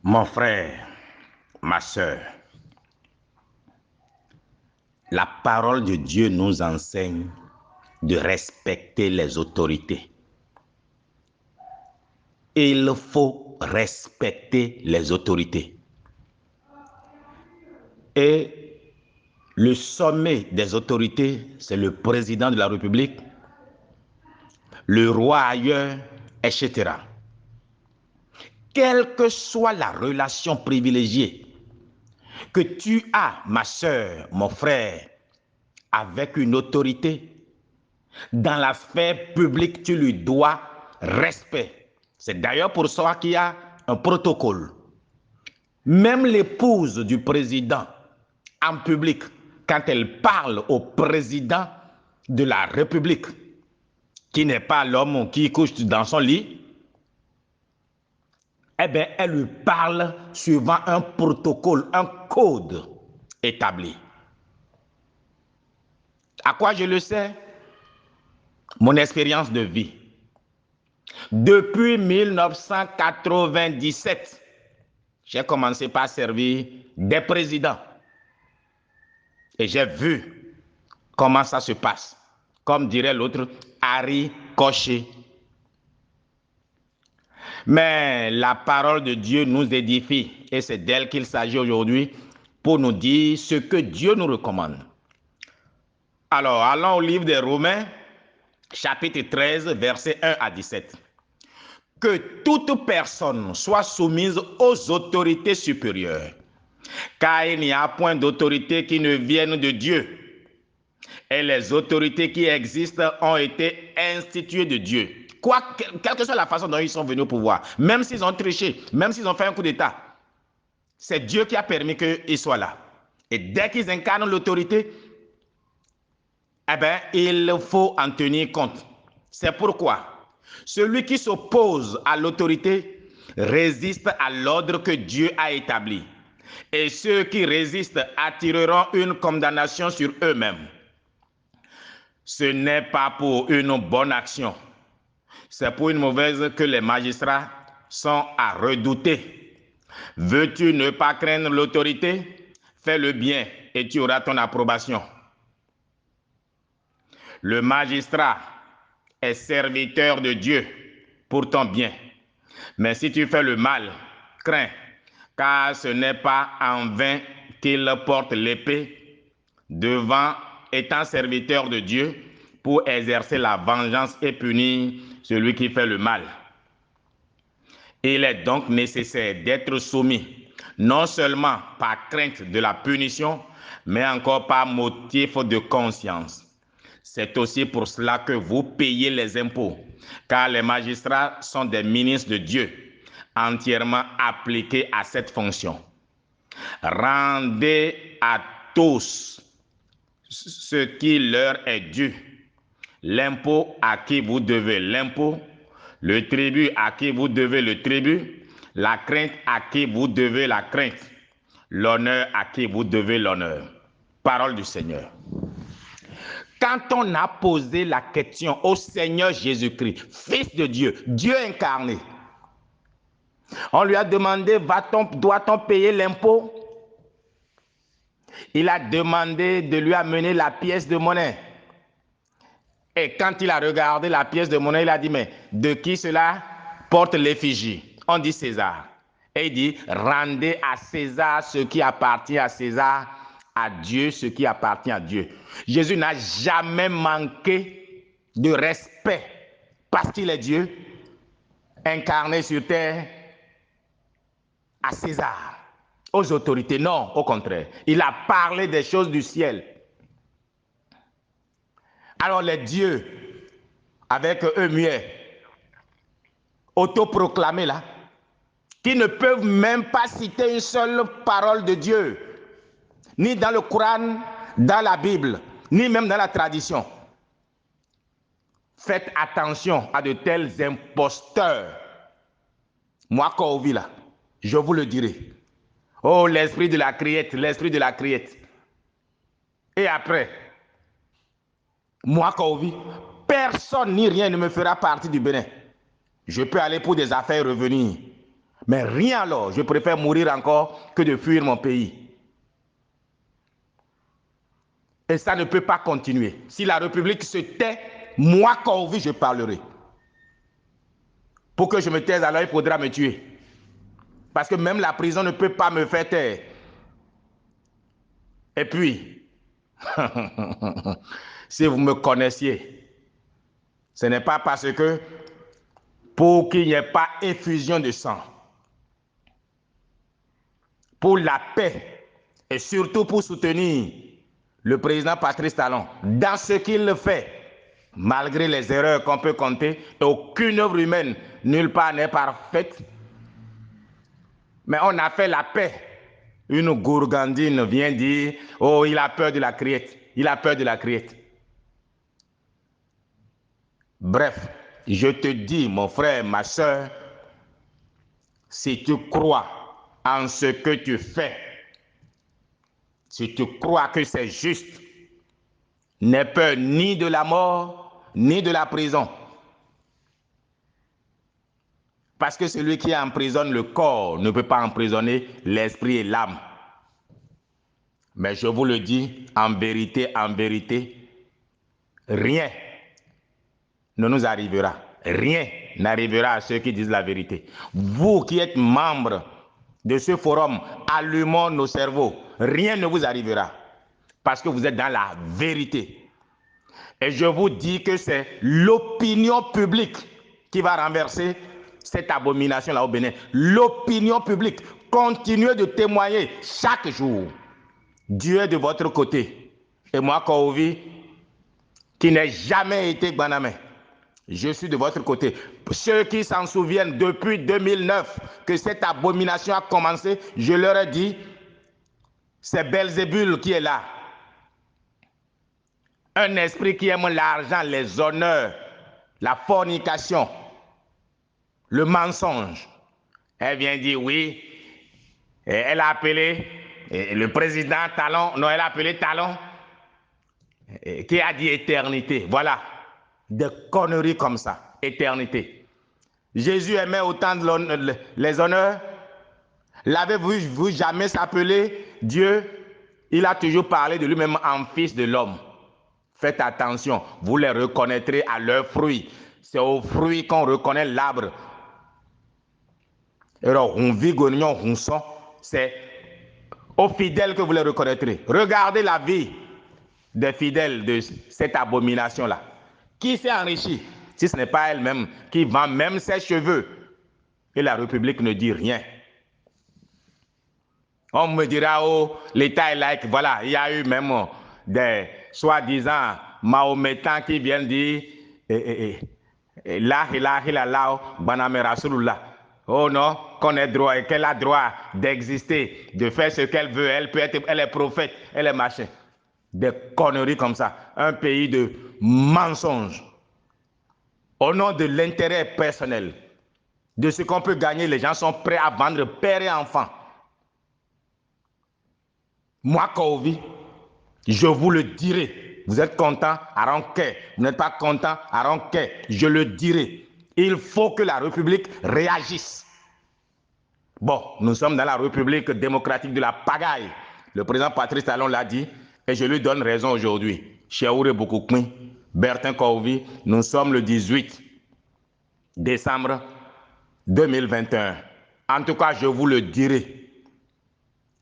Mon frère, ma sœur, la parole de Dieu nous enseigne de respecter les autorités. Il faut respecter les autorités. Et le sommet des autorités, c'est le président de la République, le roi ailleurs, etc. Quelle que soit la relation privilégiée que tu as, ma sœur, mon frère, avec une autorité, dans la sphère publique, tu lui dois respect. C'est d'ailleurs pour ça qu'il y a un protocole. Même l'épouse du président, en public, quand elle parle au président de la République, qui n'est pas l'homme qui couche dans son lit, eh bien, elle lui parle suivant un protocole, un code établi. À quoi je le sais? Mon expérience de vie. Depuis 1997, j'ai commencé par servir des présidents. Et j'ai vu comment ça se passe. Comme dirait l'autre, Harry Cochet. Mais la parole de Dieu nous édifie. Et c'est d'elle qu'il s'agit aujourd'hui pour nous dire ce que Dieu nous recommande. Alors, allons au livre des Romains, chapitre 13, versets 1 à 17. Que toute personne soit soumise aux autorités supérieures, car il n'y a point d'autorité qui ne vienne de Dieu. Et les autorités qui existent ont été instituées de Dieu. Quelle que soit la façon dont ils sont venus au pouvoir, même s'ils ont triché, même s'ils ont fait un coup d'État, c'est Dieu qui a permis qu'ils soient là. Et dès qu'ils incarnent l'autorité, eh bien, il faut en tenir compte. C'est pourquoi celui qui s'oppose à l'autorité résiste à l'ordre que Dieu a établi. Et ceux qui résistent attireront une condamnation sur eux-mêmes. Ce n'est pas pour une bonne action, c'est pour une mauvaise que les magistrats sont à redouter. Veux-tu ne pas craindre l'autorité? Fais le bien et tu auras ton approbation. Le magistrat est serviteur de Dieu pour ton bien. Mais si tu fais le mal, crains, car ce n'est pas en vain qu'il porte l'épée devant, étant serviteur de Dieu, pour exercer la vengeance et punir celui qui fait le mal. Il est donc nécessaire d'être soumis, non seulement par crainte de la punition, mais encore par motif de conscience. C'est aussi pour cela que vous payez les impôts, car les magistrats sont des ministres de Dieu, entièrement appliqués à cette fonction. Rendez à tous ce qui leur est dû. L'impôt à qui vous devez l'impôt, le tribut à qui vous devez le tribut, la crainte à qui vous devez la crainte, l'honneur à qui vous devez l'honneur. Parole du Seigneur. Quand on a posé la question au Seigneur Jésus-Christ, Fils de Dieu, Dieu incarné, on lui a demandé, doit-on payer l'impôt? Il a demandé de lui amener la pièce de monnaie. Et quand il a regardé la pièce de monnaie, il a dit, mais de qui cela porte l'effigie? On dit César. Et il dit, rendez à César ce qui appartient à César, à Dieu ce qui appartient à Dieu. Jésus n'a jamais manqué de respect parce qu'il est Dieu, incarné sur terre, à César, aux autorités. Non, au contraire. Il a parlé des choses du ciel. Alors les dieux, avec eux muets, autoproclamés là, qui ne peuvent même pas citer une seule parole de Dieu, ni dans le Coran, dans la Bible, ni même dans la tradition. Faites attention à de tels imposteurs. Moi, Kouvi là, je vous le dirai. Oh, l'esprit de la criette, l'esprit de la criette. Et après, moi, Kouvi, personne ni rien ne me fera partie du Bénin. Je peux aller pour des affaires et revenir. Mais rien alors, je préfère mourir encore que de fuir mon pays. Et ça ne peut pas continuer. Si la République se tait, moi, Kovi, je parlerai. Pour que je me taise, alors il faudra me tuer. Parce que même la prison ne peut pas me faire taire. Et puis, si vous me connaissiez, ce n'est pas parce que pour qu'il n'y ait pas effusion de sang, pour la paix et surtout pour soutenir le président Patrice Talon dans ce qu'il fait, malgré les erreurs qu'on peut compter, et aucune œuvre humaine, nulle part n'est parfaite. Mais on a fait la paix. Une gourgandine vient dire, oh, il a peur de la criette. Il a peur de la criette. Bref, je te dis, mon frère, ma soeur, si tu crois en ce que tu fais, si tu crois que c'est juste, n'aie peur ni de la mort, ni de la prison. Parce que celui qui emprisonne le corps ne peut pas emprisonner l'esprit et l'âme. Mais je vous le dis, en vérité, rien ne nous arrivera. Rien n'arrivera à ceux qui disent la vérité. Vous qui êtes membres de ce forum, allumons nos cerveaux. Rien ne vous arrivera. Parce que vous êtes dans la vérité. Et je vous dis que c'est l'opinion publique qui va renverser cette abomination-là au Bénin. L'opinion publique. Continuez de témoigner chaque jour. Dieu est de votre côté. Et moi, Kovi, qui n'ai jamais été Gbanamé, je suis de votre côté. Ceux qui s'en souviennent depuis 2009 que cette abomination a commencé, je leur ai dit, c'est Belzébul qui est là. Un esprit qui aime l'argent, les honneurs, la fornication, le mensonge. Elle vient dire oui. Et elle a appelé le président Talon. Non, elle a appelé Talon. Qui a dit éternité. Voilà. Des conneries comme ça. Éternité. Jésus aimait autant les honneurs. L'avez-vous jamais s'appeler Dieu? Il a toujours parlé de lui-même en fils de l'homme. Faites attention, vous les reconnaîtrez à leurs fruits. C'est aux fruits qu'on reconnaît l'arbre. Alors, c'est aux fidèles que vous les reconnaîtrez. Regardez la vie des fidèles de cette abomination-là. Qui s'est enrichi? Si ce n'est pas elle-même qui vend même ses cheveux. Et la République ne dit rien. On me dira, oh, l'État est laïque. Voilà, il y a eu même des soi-disant mahométans qui viennent dire la ilaha illallah baname rasulullah. Oh non, qu'on ait droit et qu'elle a droit d'exister, de faire ce qu'elle veut. Elle peut être, elle est prophète, elle est machin. Des conneries comme ça. Un pays de mensonges. Au nom de l'intérêt personnel, de ce qu'on peut gagner, les gens sont prêts à vendre père et enfant. Moi, Kovi, je vous le dirai. Vous êtes content, Aronke. Vous n'êtes pas content, Aronke. Je le dirai. Il faut que la République réagisse. Bon, nous sommes dans la République démocratique de la pagaille. Le président Patrice Talon l'a dit et je lui donne raison aujourd'hui. Cheoure Boukoukmi, Bertin Kovi, nous sommes le 18 décembre 2021. En tout cas, je vous le dirai.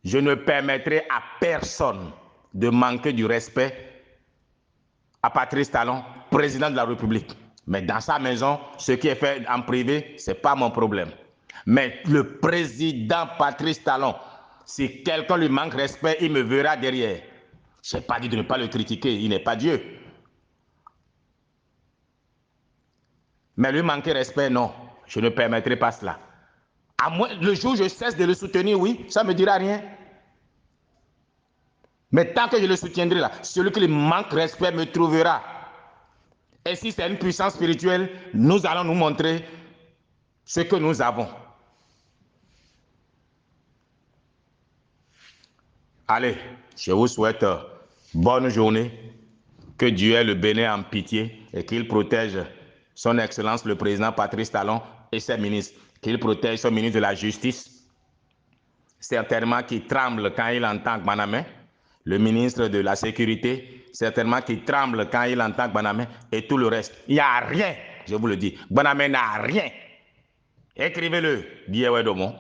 Je ne permettrai à personne de manquer du respect à Patrice Talon, président de la République. Mais dans sa maison, ce qui est fait en privé, ce n'est pas mon problème. Mais le président Patrice Talon, si quelqu'un lui manque respect, il me verra derrière. Je n'ai pas dit de ne pas le critiquer, il n'est pas Dieu. Mais lui manquer respect, non, je ne permettrai pas cela. À moins, le jour où je cesse de le soutenir, oui, ça ne me dira rien. Mais tant que je le soutiendrai là, celui qui lui manque respect me trouvera. Et si c'est une puissance spirituelle, nous allons nous montrer ce que nous avons. Allez, je vous souhaite bonne journée. Que Dieu ait le Bénin en pitié et qu'il protège son Excellence le président Patrice Talon et ses ministres. qu'il protège son ministre de la Justice, certainement qui tremble quand il entend Gbanamé, le ministre de la Sécurité, certainement qui tremble quand il entend Gbanamé, et tout le reste. Il n'y a rien, je vous le dis. Gbanamé n'a rien. Écrivez-le, dit Ewedomo.